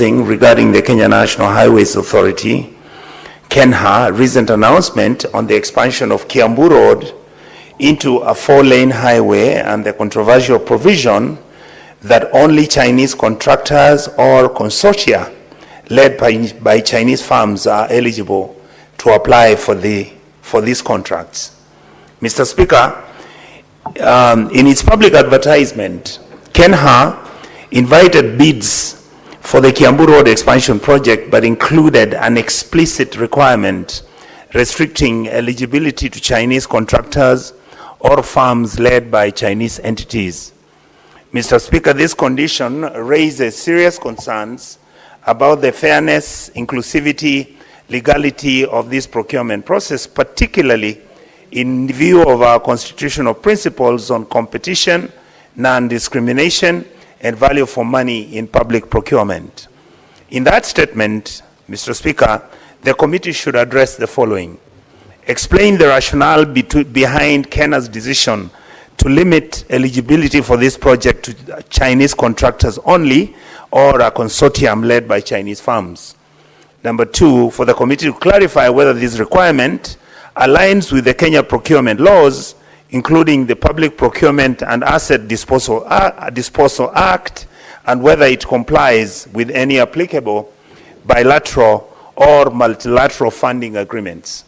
regarding the Kenya National Highways Authority, KENHA, recent announcement on the expansion of Kiambu Road into a 4-lane highway and the controversial provision that only Chinese contractors or consortia led by Chinese firms are eligible to apply for these contracts. Mr. Speaker, in its public advertisement, KENHA invited bids for the Kiambu Road expansion project, but included an explicit requirement restricting eligibility to Chinese contractors or firms led by Chinese entities. Mr. Speaker, this condition raises serious concerns about the fairness, inclusivity, legality of this procurement process, particularly in view of our constitutional principles on competition, non-discrimination, and value for money in public procurement. In that statement, Mr. Speaker, the committee should address the following. Explain the rationale behind Kenya's decision to limit eligibility for this project to Chinese contractors only, or a consortium led by Chinese firms. Number two, for the committee to clarify whether this requirement aligns with the Kenya procurement laws, including the Public Procurement and Asset Disposal Act, and whether it complies with any applicable bilateral or multilateral funding agreements.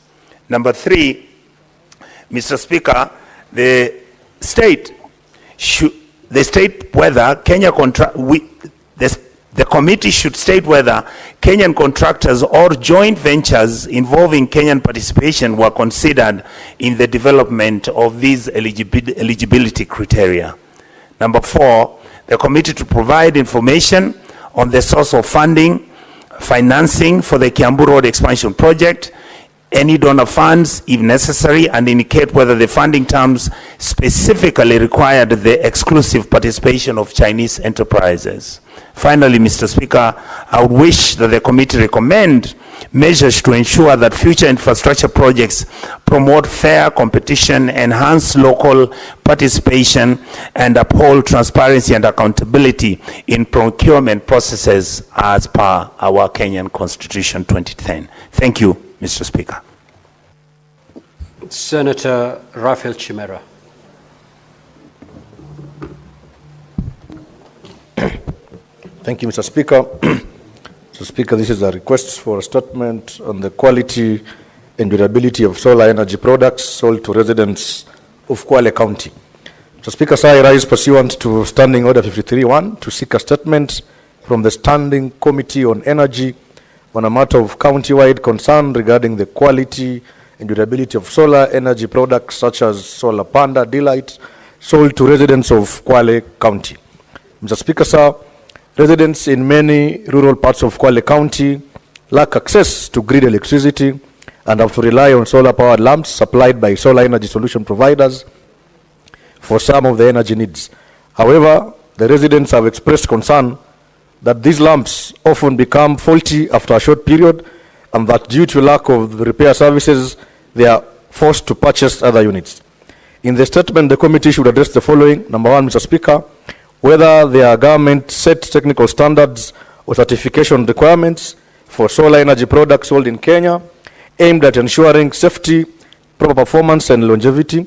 Number three, Mr. Speaker, the committee should state whether Kenyan contractors or joint ventures involving Kenyan participation were considered in the development of these eligibility criteria. Number four, the committee to provide information on the source of financing for the Kiambu Road expansion project, any donor funds if necessary, and indicate whether the funding terms specifically required the exclusive participation of Chinese enterprises. Finally, Mr. Speaker, I would wish that the committee recommend measures to ensure that future infrastructure projects promote fair competition, enhance local participation, and uphold transparency and accountability in procurement processes as per our Kenyan Constitution 2010. Thank you, Mr. Speaker. Senator Raphael Chimera. Thank you, Mr. Speaker. Mr. Speaker, this is a request for a statement on the quality and durability of solar energy products sold to residents of Kwale County. Mr. Speaker, sir, I rise pursuant to Standing Order 53-1 to seek a statement from the Standing Committee on Energy on a matter of county-wide concern regarding the quality and durability of solar energy products such as Solar Panda Delight sold to residents of Kwale County. Mr. Speaker, sir, residents in many rural parts of Kwale County lack access to grid electricity and have to rely on solar-powered lamps supplied by solar energy solution providers for some of their energy needs. However, the residents have expressed concern that these lamps often become faulty after a short period, and that due to lack of repair services, they are forced to purchase other units. In the statement, the committee should address the following. Number one, Mr. Speaker, whether their government set technical standards or certification requirements for solar energy products sold in Kenya aimed at ensuring safety, proper performance, and longevity.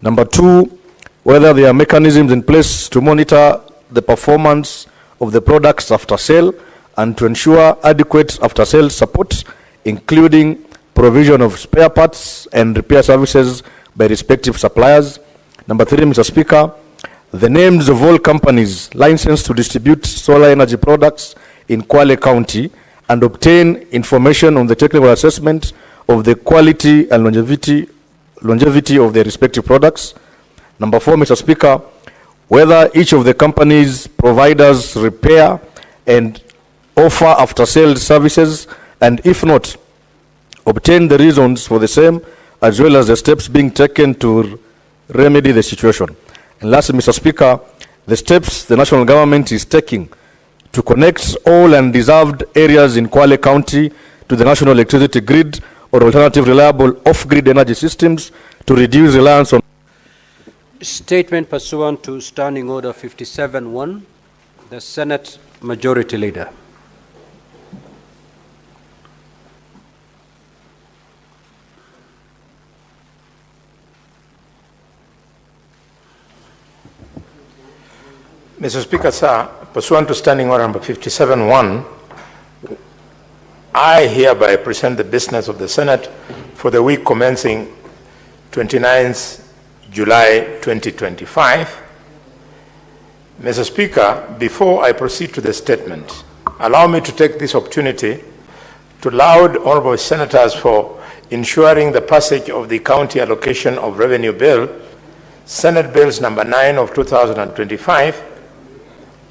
Number two, whether there are mechanisms in place to monitor the performance of the products after sale and to ensure adequate after sale support, including provision of spare parts and repair services by respective suppliers. Number three, Mr. Speaker, the names of all companies licensed to distribute solar energy products in Kwale County and obtain information on the technical assessment of the quality and longevity of their respective products. Number four, Mr. Speaker, whether each of the companies providers repair and offer after-sale services, and if not, obtain the reasons for the same, as well as the steps being taken to remedy the situation. And lastly, Mr. Speaker, the steps the national government is taking to connect all undeserved areas in Kwale County to the national electricity grid or alternative reliable off-grid energy systems to reduce reliance on. Statement pursuant to Standing Order 57-1, the Senate Majority Leader. Mr. Speaker, sir, pursuant to Standing Order number 57-1, I hereby present the business of the Senate for the week commencing 29th July 2025. Mr. Speaker, before I proceed to the statement, allow me to take this opportunity to laud honorable senators for ensuring the passage of the County Allocation of Revenue Bill, Senate Bills number 9 of 2025,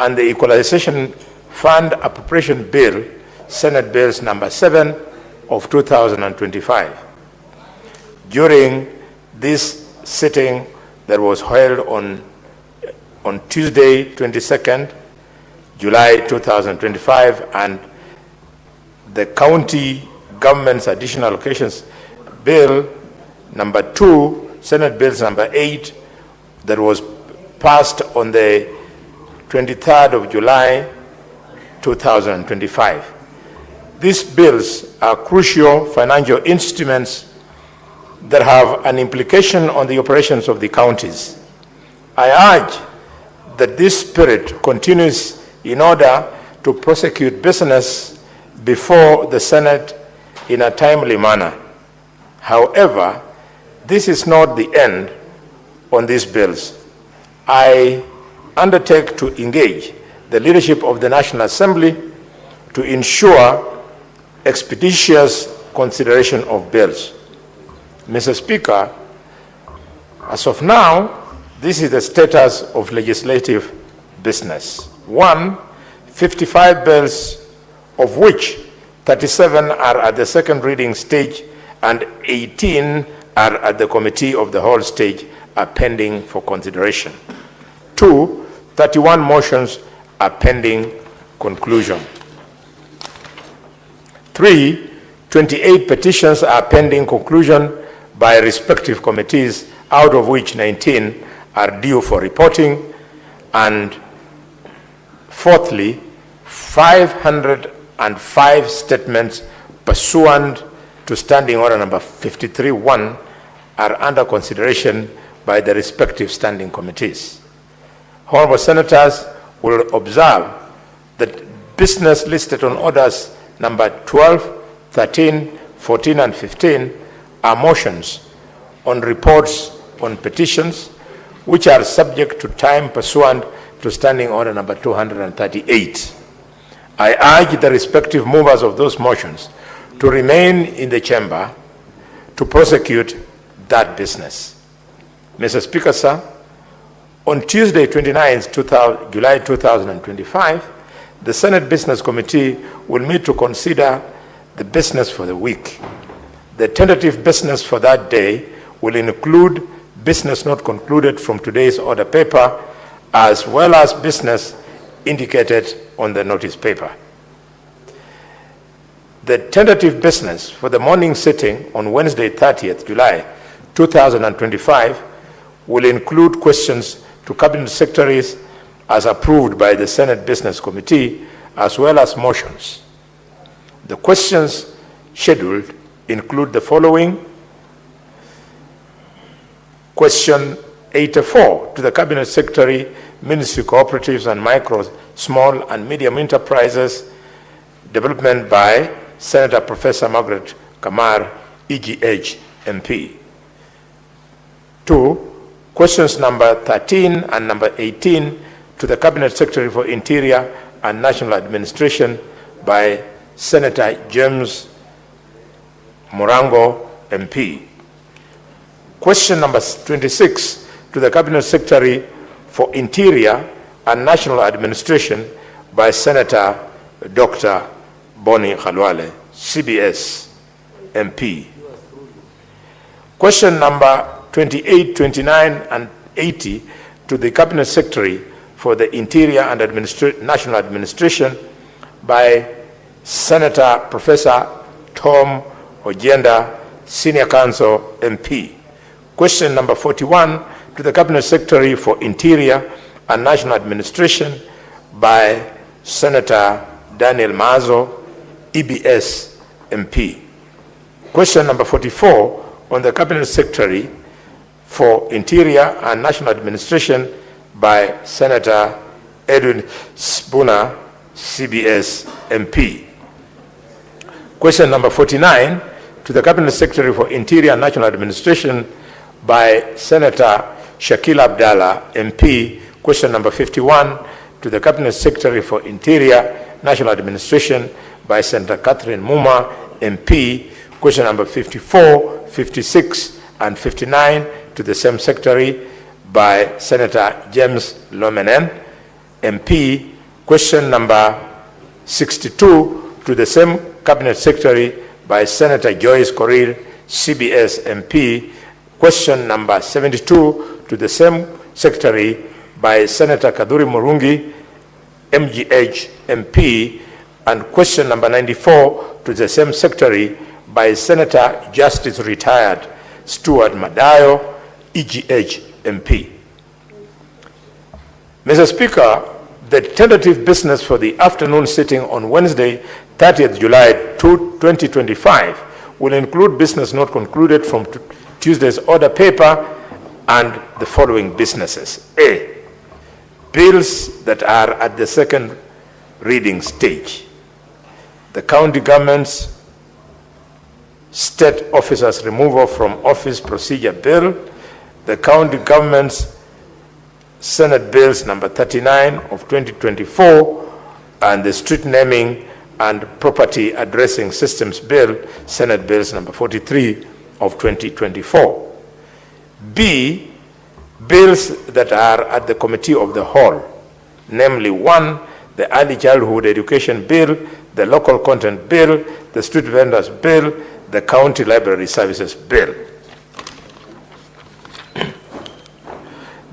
and the Equalization Fund Appropriation Bill, Senate Bills number 7 of 2025. During this sitting that was held on Tuesday, 22nd July 2025, and the County Government's Additional Allocations Bill number 2, Senate Bills number 8, that was passed on the 23rd of July 2025. These bills are crucial financial instruments that have an implication on the operations of the counties. I urge that this spirit continues in order to prosecute business before the Senate in a timely manner. However, this is not the end on these bills. I undertake to engage the leadership of the National Assembly to ensure expeditious consideration of bills. Mr. Speaker, as of now, this is the status of legislative business. 1, 55 bills, of which 37 are at the second reading stage and 18 are at the committee of the whole stage, are pending for consideration. 2, 31 motions are pending conclusion. 3, 28 petitions are pending conclusion by respective committees, out of which 19 are due for reporting. And fourthly, 505 statements pursuant to Standing Order number 53-1 are under consideration by the respective standing committees. Honorable Senators will observe that business listed on orders number 12, 13, 14, and 15 are motions on reports on petitions, which are subject to time pursuant to Standing Order number 238. I urge the respective movers of those motions to remain in the chamber to prosecute that business. Mr. Speaker, sir, on Tuesday, 29th July 2025, the Senate Business Committee will meet to consider the business for the week. The tentative business for that day will include business not concluded from today's order paper, as well as business indicated on the notice paper. The tentative business for the morning sitting on Wednesday, 30th July 2025 will include questions to Cabinet Secretaries as approved by the Senate Business Committee, as well as motions. The questions scheduled include the following. Question 84 to the Cabinet Secretary, Ministry Cooperatives and Micro, Small and Medium Enterprises, development by Senator Professor Margaret Kamar, EGH, MP. 2. Questions number 13 and number 18 to the Cabinet Secretary for Interior and National Administration by Senator James Morango, MP. Question number 26 to the Cabinet Secretary for Interior and National Administration by Senator Dr. Boni Khalwale, CBS, MP. Question number 28, 29, and 80 to the Cabinet Secretary for the Interior and National Administration by Senator Professor Tom Ojenda, Senior Counsel, MP. Question number 41 to the Cabinet Secretary for Interior and National Administration by Senator Daniel Mazo, EBS, MP. Question number 44 on the Cabinet Secretary for Interior and National Administration by Senator Edwin Spooner, CBS MP. Question number 49 to the Cabinet Secretary for Interior and National Administration by Senator Shakil Abdallah, MP. Question number 51 to the Cabinet Secretary for Interior, National Administration by Senator Catherine Muma, MP. Question number 54, 56, and 59 to the same Secretary by Senator James Lomenen, MP. Question number 62 to the same Cabinet Secretary by Senator Joyce Corril, CBS MP. Question number 72 to the same Secretary by Senator Kaduri Murungi, MGH MP. And question number 94 to the same Secretary by Senator Justice Retired Stuart Madayo, EGH MP. Mr. Speaker, the tentative business for the afternoon sitting on Wednesday, 30th July 2025 will include business not concluded from Tuesday's order paper and the following businesses. A, bills that are at the second reading stage. The county government's state officers removal from office procedure bill, the county government's Senate bills number 39 of 2024, and the street naming and property addressing systems bill, Senate bills number 43 of 2024. B, bills that are at the committee of the whole, namely 1, the early childhood education bill, the local content bill, the street vendors bill, the county library services bill.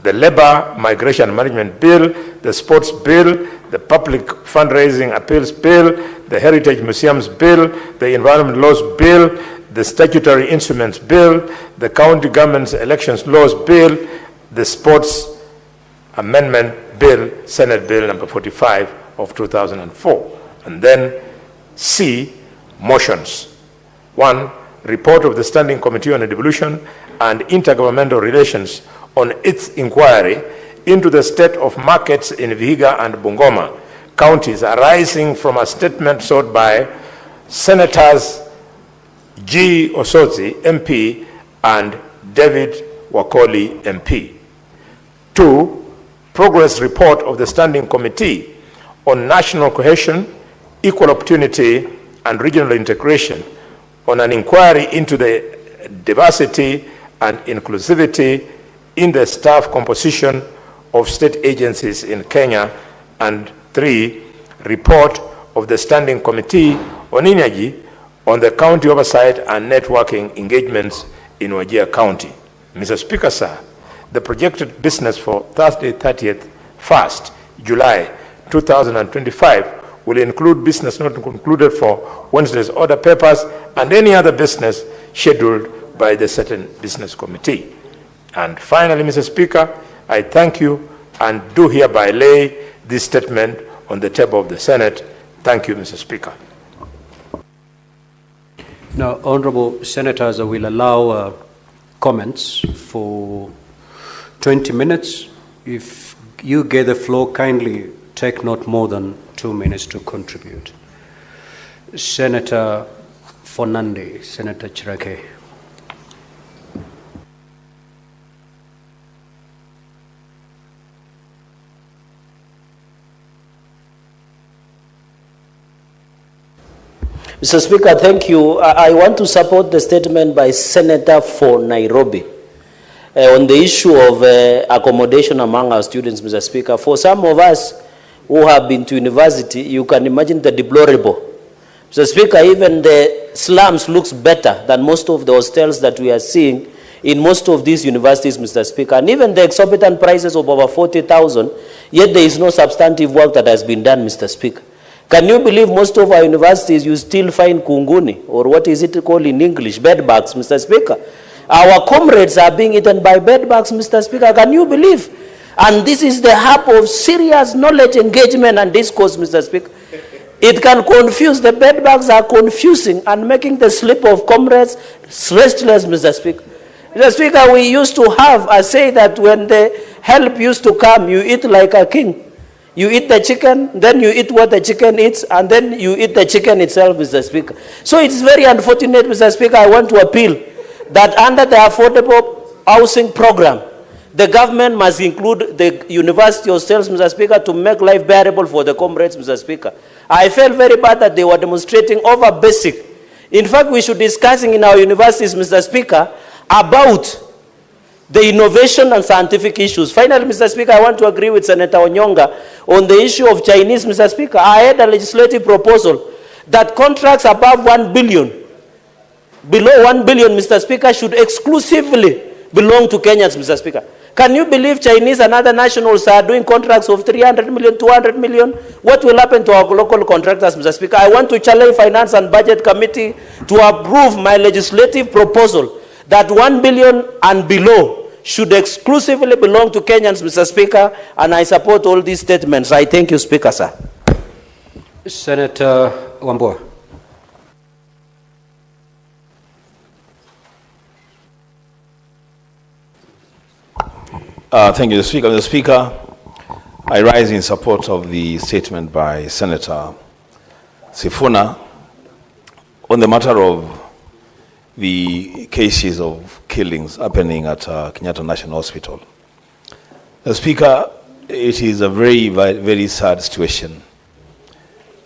The labor migration management bill, the sports bill, the public fundraising appeals bill, the heritage museums bill, the environment laws bill, the statutory instruments bill, the county government's elections laws bill, the sports amendment bill, Senate bill number 45 of 2004. And then C, motions. 1, report of the Standing Committee on Devolution and Intergovernmental Relations on its inquiry into the state of markets in Vihiga and Bungoma counties arising from a statement sought by Senators G. Osotsi, MP, and David Wakoli, MP. 2, progress report of the Standing Committee on National Cohesion, Equal Opportunity, and Regional Integration on an inquiry into the diversity and inclusivity in the staff composition of state agencies in Kenya. And 3, report of the Standing Committee on Energy on the county oversight and networking engagements in Wajir County. Mr. Speaker, sir, the projected business for Thursday, 1st July 2025 will include business not concluded for Wednesday's order papers and any other business scheduled by the certain business committee. And finally, Mr. Speaker, I thank you and do hereby lay this statement on the table of the Senate. Thank you, Mr. Speaker. Now, honorable senators, I will allow comments for 20 minutes. If you get the floor, kindly take not more than 2 minutes to contribute. Senator Fernandez, Senator Chirake. Mr. Speaker, thank you. I want to support the statement by Senator for Nairobi on the issue of accommodation among our students, Mr. Speaker. For some of us who have been to university, you can imagine the deplorable. Mr. Speaker, even the slums looks better than most of the hostels that we are seeing in most of these universities, Mr. Speaker. And even the exorbitant prices of over 40,000, yet there is no substantive work that has been done, Mr. Speaker. Can you believe most of our universities you still find kunguni, or what is it called in English, bed bugs, Mr. Speaker? Our comrades are being eaten by bed bugs, Mr. Speaker. Can you believe? And this is the hub of serious knowledge engagement and discourse, Mr. Speaker. It can confuse, the bed bugs are confusing and making the sleep of comrades restless, Mr. Speaker. Mr. Speaker, we used to have a say that when the help used to come, you eat like a king. You eat the chicken, then you eat what the chicken eats, and then you eat the chicken itself, Mr. Speaker. So it's very unfortunate, Mr. Speaker. I want to appeal that under the affordable housing program, the government must include the university hostels, Mr. Speaker, to make life bearable for the comrades, Mr. Speaker. I felt very bad that they were demonstrating over basic. In fact, we should be discussing in our universities, Mr. Speaker, about the innovation and scientific issues. Finally, Mr. Speaker, I want to agree with Senator Onyonga on the issue of Chinese, Mr. Speaker. I had a legislative proposal that contracts above 1 billion, below 1 billion, Mr. Speaker, should exclusively belong to Kenyans, Mr. Speaker. Can you believe Chinese and other nationals are doing contracts of 300 million, 200 million? What will happen to our local contractors, Mr. Speaker? I want to challenge Finance and Budget Committee to approve my legislative proposal that 1 billion and below should exclusively belong to Kenyans, Mr. Speaker, and I support all these statements. I thank you, Speaker, sir. Senator Wambua. Thank you, Mr. Speaker. Mr. Speaker, I rise in support of the statement by Senator Sifuna on the matter of the cases of killings happening at Kenyatta National Hospital. Mr. Speaker, it is a very, very sad situation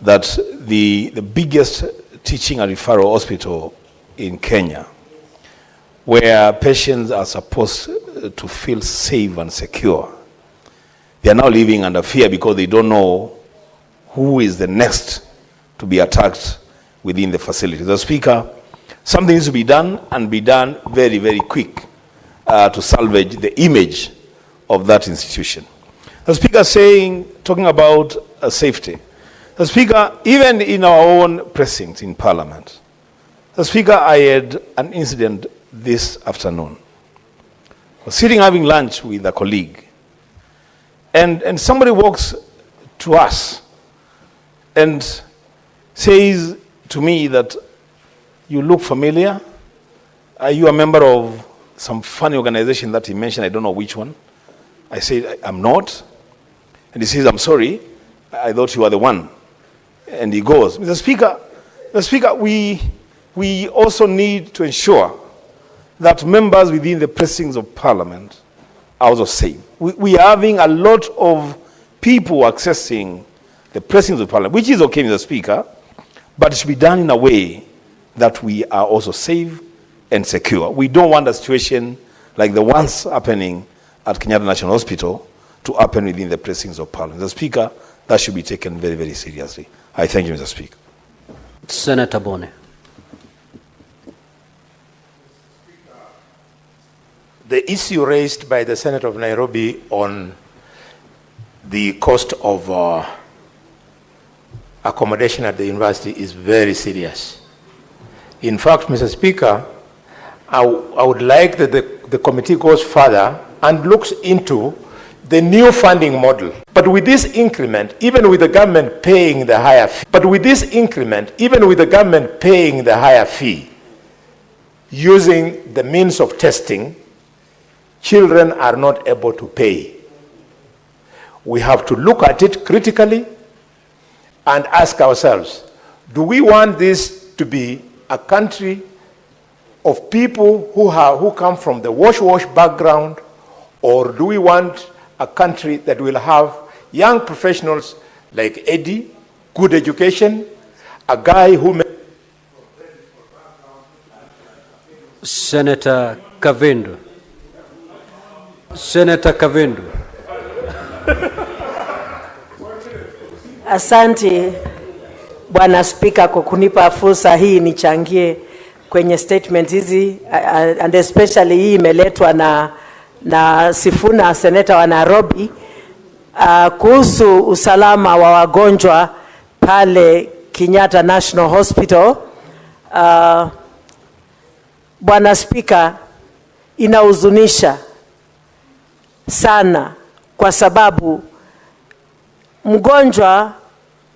that the biggest teaching and referral hospital in Kenya, where patients are supposed to feel safe and secure, they are now living under fear because they don't know who is the next to be attacked within the facility. The Speaker, something needs to be done, and be done very, very quick to salvage the image of that institution. The Speaker talking about safety. The Speaker, even in our own precincts in Parliament, the Speaker, I had an incident this afternoon. I was sitting having lunch with a colleague, and somebody walks to us and says to me that, "You look familiar. Are you a member of some funny organization that he mentioned? I don't know which one." I said, "I'm not." And he says, "I'm sorry, I thought you were the one." And he goes, Mr. Speaker, we also need to ensure that members within the precincts of Parliament are also safe. We are having a lot of people accessing the precincts of Parliament, which is okay, Mr. Speaker, but it should be done in a way that we are also safe and secure. We don't want a situation like the ones happening at Kenyatta National Hospital to happen within the precincts of Parliament. Mr. Speaker, that should be taken very, very seriously. I thank you, Mr. Speaker. Senator Bone. The issue raised by the Senator of Nairobi on the cost of accommodation at the university is very serious. In fact, Mr. Speaker, I would like that the committee goes further and looks into the new funding model. But with this increment, even with the government paying the higher fee, using the means of testing, children are not able to pay. We have to look at it critically and ask ourselves, do we want this to be a country of people who come from the wash background, or do we want a country that will have young professionals like Eddie, good education, a guy who may... Senator Kavindu. Senator Kavindu. Asante Bwana Spika kwa kunipa fursa hii nichangie kwenye statement hizi, and especially hii imeletwa na Sifuna, seneta wa Nairobi, kuhusu usalama wa wagonjwa pale Kenyatta National Hospital. Bwana Spika, inahuzunisha sana kwa sababu mgonjwa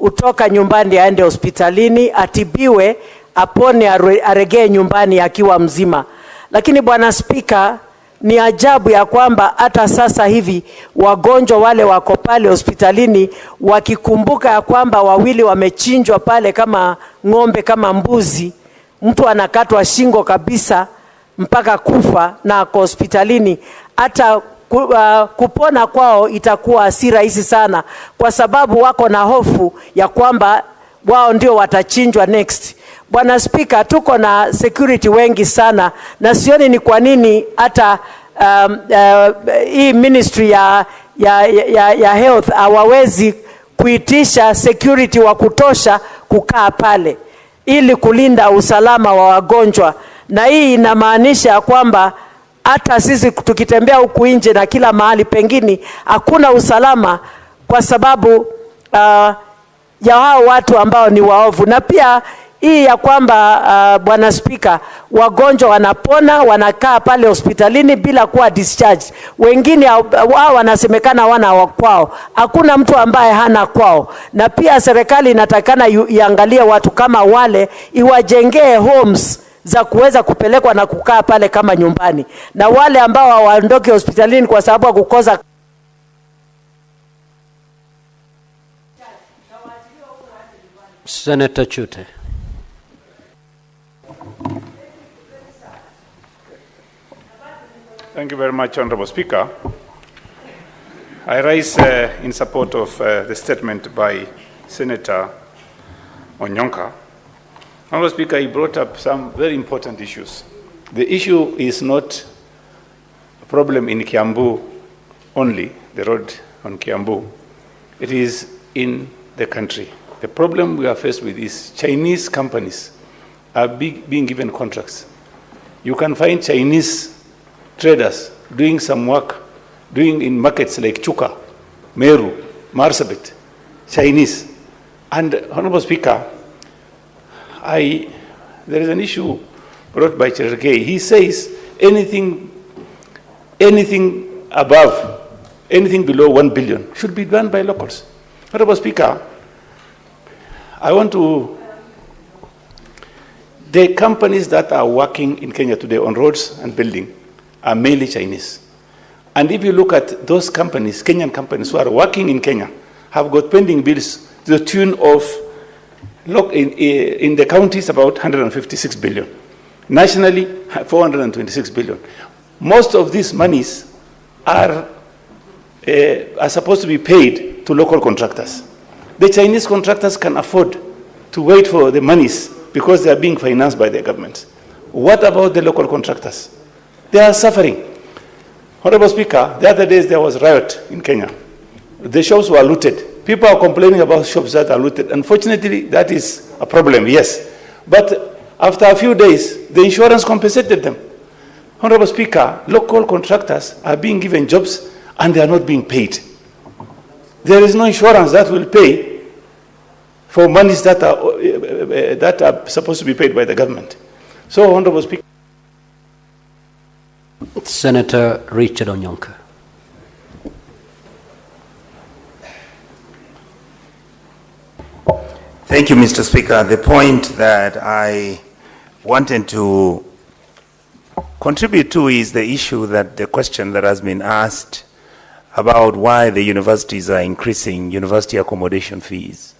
utoka nyumbani aende hospitalini, atibiwe, apone, aregee nyumbani akiwa mzima. Lakini Bwana Spika, ni ajabu ya kwamba hata sasa hivi wagonjwa wale wako pale hospitalini wakikumbuka ya kwamba wawili wamechinjwa pale kama ng'ombe, kama mbuzi, mtu anakatwa shingo kabisa mpaka kufa na ako hospitalini, hata kupona kwao itakuwa si rahisi sana, kwa sababu wako na hofu ya kwamba wao ndio watachinjwa next. Bwana Speaker, tuko na security wengi sana na sioni ni kwa nini hata hii ministry ya health hawawezi kuitisha security wa kutosha kukaa pale ili kulinda usalama wa wagonjwa. Na hii inamaanisha kwamba hata sisi tukitembea huku nje na kila mahali pengine hakuna usalama kwa sababu ya hao watu ambao ni waovu. Na pia hii ya kwamba Bwana Speaker, wagonjwa wanapona wanakaa pale hospitalini bila kuwa discharged. Wengine wao wanasemekana wana kwao. Hakuna mtu ambaye hana kwao. Na pia serikali inatakana iangalie watu kama wale, iwajengee homes za kuweza kupelekwa na kukaa pale kama nyumbani. Na wale ambao hawaondoki hospitalini kwa sababu ya kukosa Senator Chute. Thank you very much, Honorable Speaker. I rise in support of the statement by Senator Onyonka. Honorable Speaker, he brought up some very important issues. The issue is not a problem in Kiambu only, the road on Kiambu. It is in the country. The problem we are faced with is Chinese companies are being given contracts. You can find Chinese traders doing some work, doing in markets like Chuka, Meru, Marsabit, Chinese. And Honorable Speaker, there is an issue brought by Cherkey. He says anything above, anything below 1 billion should be done by locals. Honorable Speaker, the companies that are working in Kenya today on roads and building are mainly Chinese. And if you look at those companies, Kenyan companies who are working in Kenya, have got pending bills to the tune of, in the counties, about 156 billion. Nationally, 426 billion. Most of these monies are supposed to be paid to local contractors. The Chinese contractors can afford to wait for the monies because they are being financed by the government. What about the local contractors? They are suffering. Honorable Speaker, the other days there was a riot in Kenya. The shops were looted. People are complaining about shops that are looted. Unfortunately, that is a problem, yes. But after a few days, the insurance compensated them. Honorable Speaker, local contractors are being given jobs and they are not being paid. There is no insurance that will pay for monies that are supposed to be paid by the government. So, Honorable Speaker. Senator Richard Onyonka. Thank you, Mr. Speaker. The point that I wanted to contribute to is the issue that the question that has been asked about why the universities are increasing university accommodation fees.